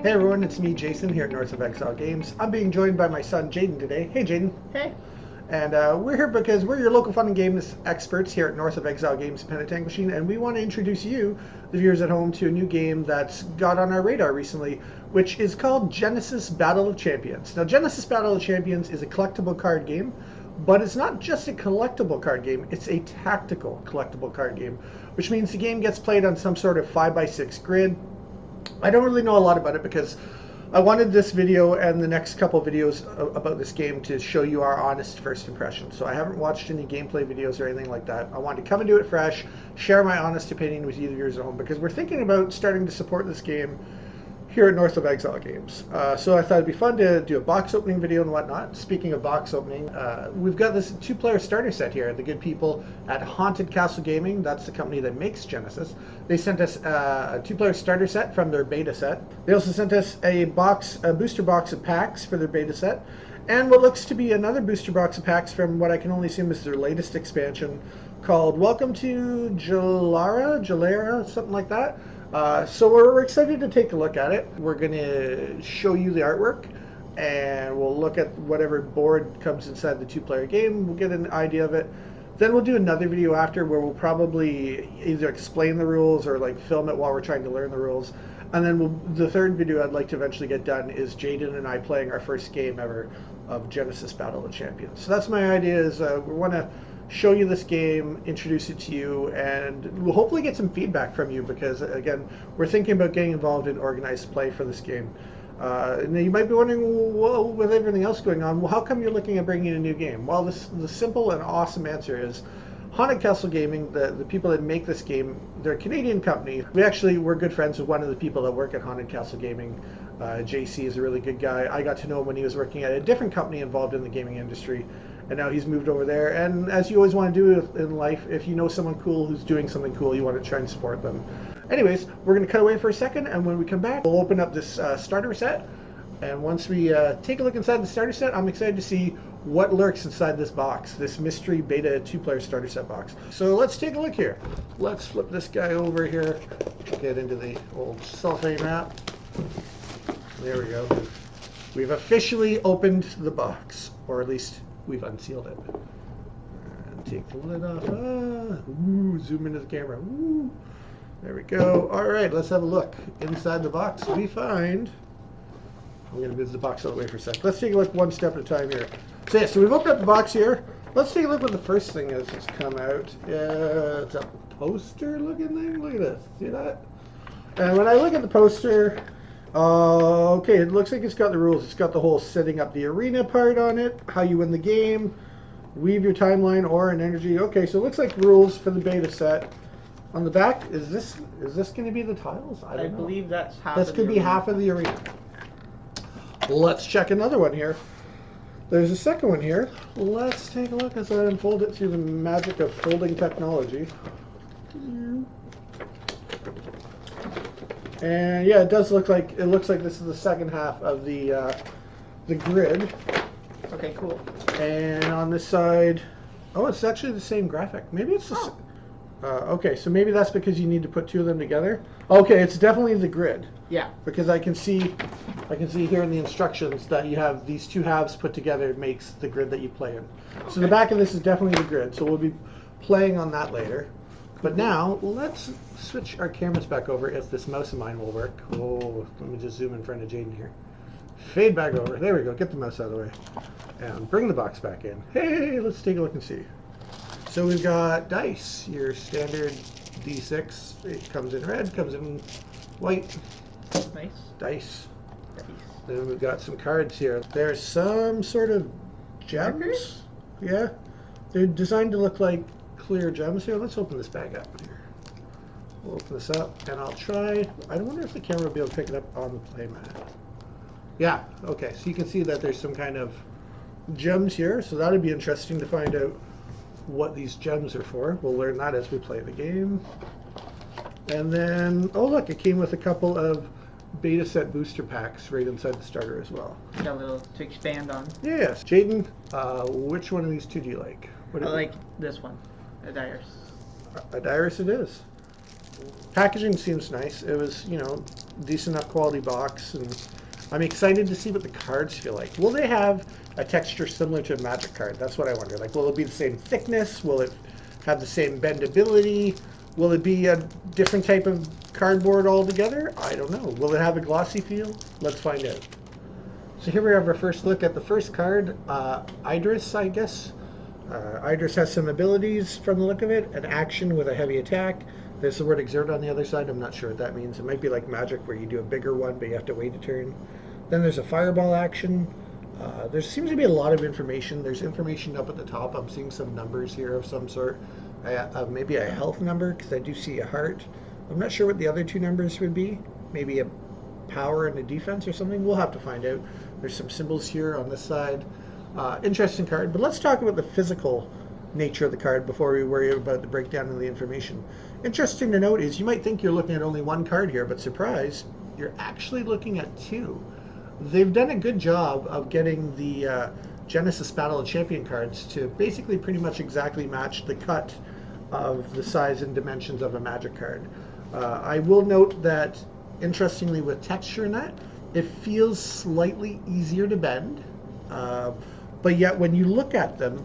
Hey everyone, it's me, Jason, here at North of Exile Games. I'm being joined by my son, Jaden, today. Hey, Jaden. Hey. And we're here because we're your local fun and games experts here at North of Exile Games Pentatang Machine, and we want to introduce you, the viewers at home, to a new game that's got on our radar recently, which is called Genesis Battle of Champions. Now, Genesis Battle of Champions is a collectible card game, but it's not just a collectible card game, it's a tactical collectible card game, which means the game gets played on some sort of 5x6 grid. I don't really know a lot about it because I wanted this video and the next couple videos about this game to show you our honest first impression. So I haven't watched any gameplay videos or anything like that. I wanted to come and do it fresh, share my honest opinion with you, the viewers at home, because we're thinking about starting to support this game here at North of Exile Games. So I thought it'd be fun to do a box opening video and whatnot. Speaking of box opening, we've got this 2-player starter set here. The good people at Haunted Castle Gaming, that's the company that makes Genesis, they sent us a 2-player starter set from their beta set. They also sent us a booster box of packs for their beta set, and what looks to be another booster box of packs from what I can only assume is their latest expansion called Welcome to Jalera, something like that. So we're excited to take a look at it. We're going to show you the artwork, and we'll look at whatever board comes inside the 2-player game. We'll get an idea of it. Then we'll do another video after where we'll probably either explain the rules or like film it while we're trying to learn the rules. And then the third video I'd like to eventually get done is Jaden and I playing our first game ever of Genesis Battle of Champions. So that's my idea, is we want to show you this game, introduce it to you, and we'll hopefully get some feedback from you because, again, we're thinking about getting involved in organized play for this game. Now you might be wondering, well, with everything else going on, well, how come you're looking at bringing in a new game? Well, the simple and awesome answer is Haunted Castle Gaming, the people that make this game, they're a Canadian company. We're good friends with one of the people that work at Haunted Castle Gaming. JC is a really good guy. I got to know him when he was working at a different company involved in the gaming industry, and now he's moved over there. And as you always want to do in life, if you know someone cool who's doing something cool, you want to try and support them. Anyways, we're going to cut away for a second, and when we come back, we'll open up this starter set. And once we take a look inside the starter set, I'm excited to see what lurks inside this box, this mystery beta 2-player starter set box. So let's take a look here. Let's flip this guy over here, get into the old cellophane wrap. There we go. We've officially opened the box, or at least we've unsealed it. And take the lid off. Zoom into the camera. Ooh. There we go. All right, let's have a look. Inside the box, we find... I'm going to move the box out of the way for a sec. Let's take a look one step at a time here. So, yeah, so we've opened up the box here. Let's take a look what the first thing is that's come out. It's a poster-looking thing. Look at this. See that? And when I look at the poster... okay, it looks like it's got the rules. It's got the whole setting up the arena part on it, how you win the game, weave your timeline, aura, and energy. Okay, so it looks like rules for the beta set. On the back, is this going to be the tiles? I don't know. Believe that's half. This could be half of the arena. Let's check another one here. There's a second one here. Let's take a look as I unfold it through the magic of folding technology. And yeah, it looks like this is the second half of the grid. Okay, cool. And on this side, oh, it's actually the same graphic. Maybe it's the okay, so maybe that's because you need to put two of them together. Okay, it's definitely the grid. Yeah. Because I can see here in the instructions that you have these two halves put together makes the grid that you play in. Okay. So the back of this is definitely the grid. So we'll be playing on that later. But now, let's switch our cameras back over if this mouse of mine will work. Oh, let me just zoom in front of Jaden here. Fade back over. There we go. Get the mouse out of the way. And bring the box back in. Hey, let's take a look and see. So we've got dice, your standard D6. It comes in red, comes in white. Nice. Dice. Then we've got some cards here. There's some sort of gems. Yeah. They're designed to look like clear gems here. Let's open this bag up here. We'll open this up and I'll try. I wonder if the camera will be able to pick it up on the playmat. Yeah, okay. So you can see that there's some kind of gems here. So that'd be interesting to find out what these gems are for. We'll learn that as we play the game. And then, oh look, it came with a couple of beta set booster packs right inside the starter as well. Got a little to expand on. Yes. Jaden, which one of these two do you like? I like this one. Adiris. Adiris it is. Packaging seems nice. It was, decent enough quality box, and I'm excited to see what the cards feel like. Will they have a texture similar to a Magic card? That's what I wonder. Like, will it be the same thickness? Will it have the same bendability? Will it be a different type of cardboard altogether? I don't know. Will it have a glossy feel? Let's find out. So here we have our first look at the first card, Idris, I guess. Idris has some abilities from the look of it, an action with a heavy attack. There's the word exert on the other side. I'm not sure what that means. It might be like Magic where you do a bigger one, but you have to wait a turn. Then there's a fireball action. There seems to be a lot of information. There's information up at the top. I'm seeing some numbers here of some sort. Maybe a health number, because I do see a heart. I'm not sure what the other two numbers would be. Maybe a power and a defense or something. We'll have to find out. There's some symbols here on this side. Interesting card, but let's talk about the physical nature of the card before we worry about the breakdown of the information. Interesting to note is you might think you're looking at only one card here, but surprise, you're actually looking at two. They've done a good job of getting the Genesis Battle of Champion cards to basically pretty much exactly match the cut of the size and dimensions of a Magic card. I will note that, interestingly, with texture in that, it feels slightly easier to bend, but yet when you look at them,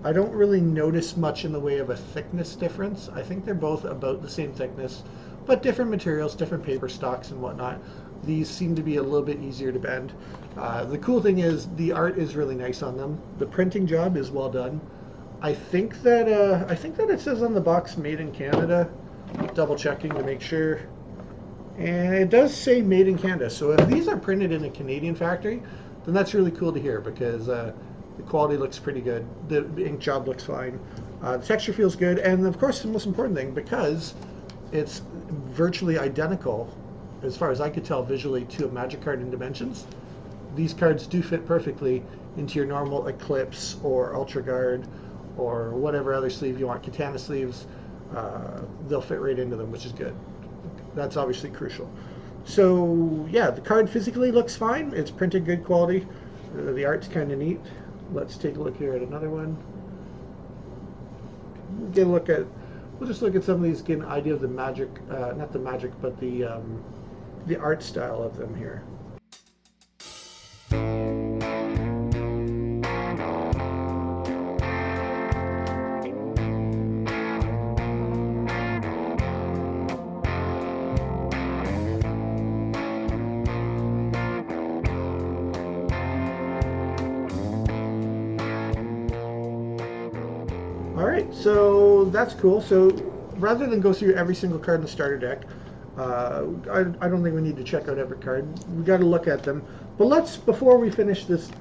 I don't really notice much in the way of a thickness difference. I think they're both about the same thickness, but different materials, different paper stocks and whatnot. These seem to be a little bit easier to bend. The cool thing is the art is really nice on them. The printing job is well done. I think that it says on the box "Made in Canada." Double checking to make sure, and it does say "Made in Canada." So if these are printed in a Canadian factory, then that's really cool to hear because the quality looks pretty good. The ink job looks fine. The texture feels good, and of course, the most important thing, because it's virtually identical, as far as I could tell visually, to a Magic card in dimensions. These cards do fit perfectly into your normal Eclipse or Ultra Guard or whatever other sleeve you want, Katana sleeves. They'll fit right into them, which is good. That's obviously crucial. So yeah, the card physically looks fine. It's printed good quality. The art's kind of neat. Let's take a look here at another one. We'll just look at some of these, get an idea of the Magic, not the Magic, but the art style of them here. Alright, so that's cool. So rather than go through every single card in the starter deck, I don't think we need to check out every card. We got to look at them. But before we finish this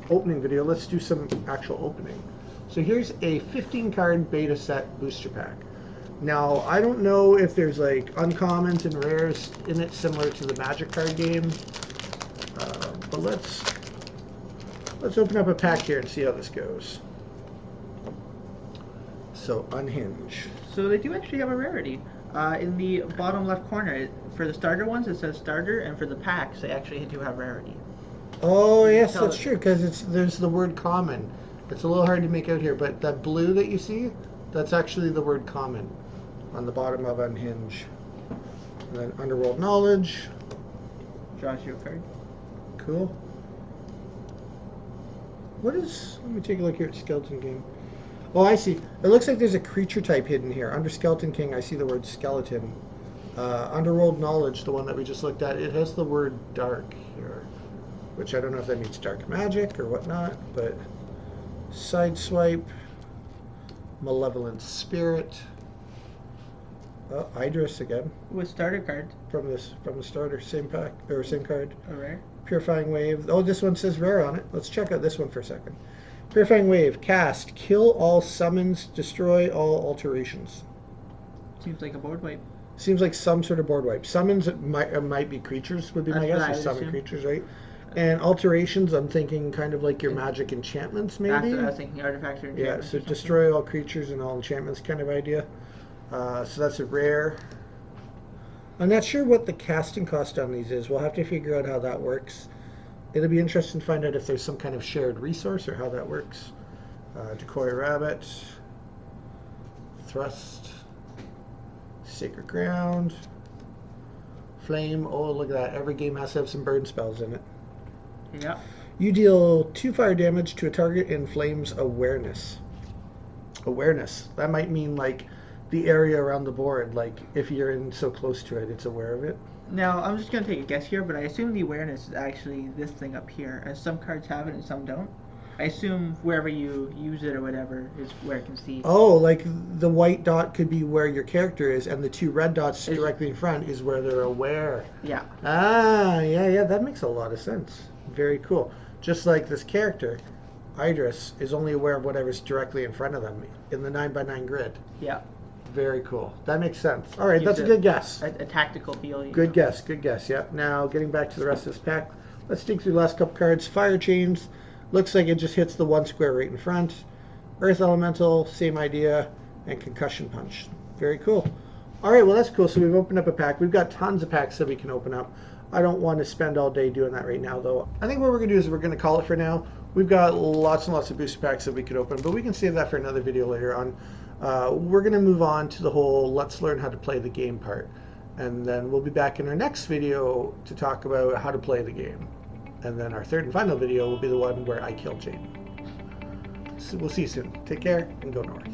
opening video, let's do some actual opening. So here's a 15 card beta set booster pack. Now, I don't know if there's like uncommons and rares in it similar to the Magic card game, but let's open up a pack here and see how this goes. So unhinge. So they do actually have a rarity. In the bottom left corner, for the starter ones, it says starter, and for the packs, they actually do have rarity. Oh yes, that's true, because there's the word common. It's a little hard to make out here, but that blue that you see, that's actually the word common on the bottom of unhinge. And then underworld knowledge. Draws you a card. Cool. Let me take a look here at Skeleton King. Oh, I see. It looks like there's a creature type hidden here. Under Skeleton King, I see the word skeleton. Underworld Knowledge, the one that we just looked at, it has the word dark here, which I don't know if that means dark magic or whatnot, but Sideswipe, Malevolent Spirit. Oh, Idris again. With starter card. From the starter, same pack, or same card. A rare. Purifying Wave. Oh, this one says rare on it. Let's check out this one for a second. Purifying Wave. Cast. Kill all summons. Destroy all alterations. Seems like a board wipe. Seems like some sort of board wipe. Summons might be creatures, would be my guess. Or summon creatures, right? And alterations, I'm thinking kind of like your magic enchantments, maybe? I was thinking artifacts or enchantments. Yeah, so destroy all creatures and all enchantments kind of idea. So that's a rare. I'm not sure what the casting cost on these is. We'll have to figure out how that works. It'll be interesting to find out if there's some kind of shared resource or how that works. Decoy Rabbit. Thrust. Sacred Ground. flame. Oh, look at that. Every game has to have some burn spells in it. Yeah. You deal 2 fire damage to a target in flames awareness. Awareness. That might mean like the area around the board. Like if you're in so close to it, it's aware of it. Now, I'm just going to take a guess here, but I assume the awareness is actually this thing up here, as some cards have it and some don't. I assume wherever you use it or whatever is where it can see. Oh, like the white dot could be where your character is, and the 2 red dots Is- directly in front is where they're aware. Yeah. Ah, yeah, that makes a lot of sense. Very cool. Just like this character, Idris is only aware of whatever's directly in front of them in the 9x9 grid. Yeah. Very cool. That makes sense. All right, Gives that's a good guess. A tactical feel. Good guess, good guess. Yep. Now, getting back to the rest of this pack, let's dig through the last couple cards. Fire Chains. Looks like it just hits the 1 square right in front. Earth Elemental, same idea. And Concussion Punch. Very cool. All right, well, that's cool. So we've opened up a pack. We've got tons of packs that we can open up. I don't want to spend all day doing that right now, though. I think what we're going to do is we're going to call it for now. We've got lots and lots of booster packs that we could open, but we can save that for another video later on. We're going to move on to the whole let's learn how to play the game part. And then we'll be back in our next video to talk about how to play the game. And then our third and final video will be the one where I kill Jaden. So we'll see you soon. Take care and go north.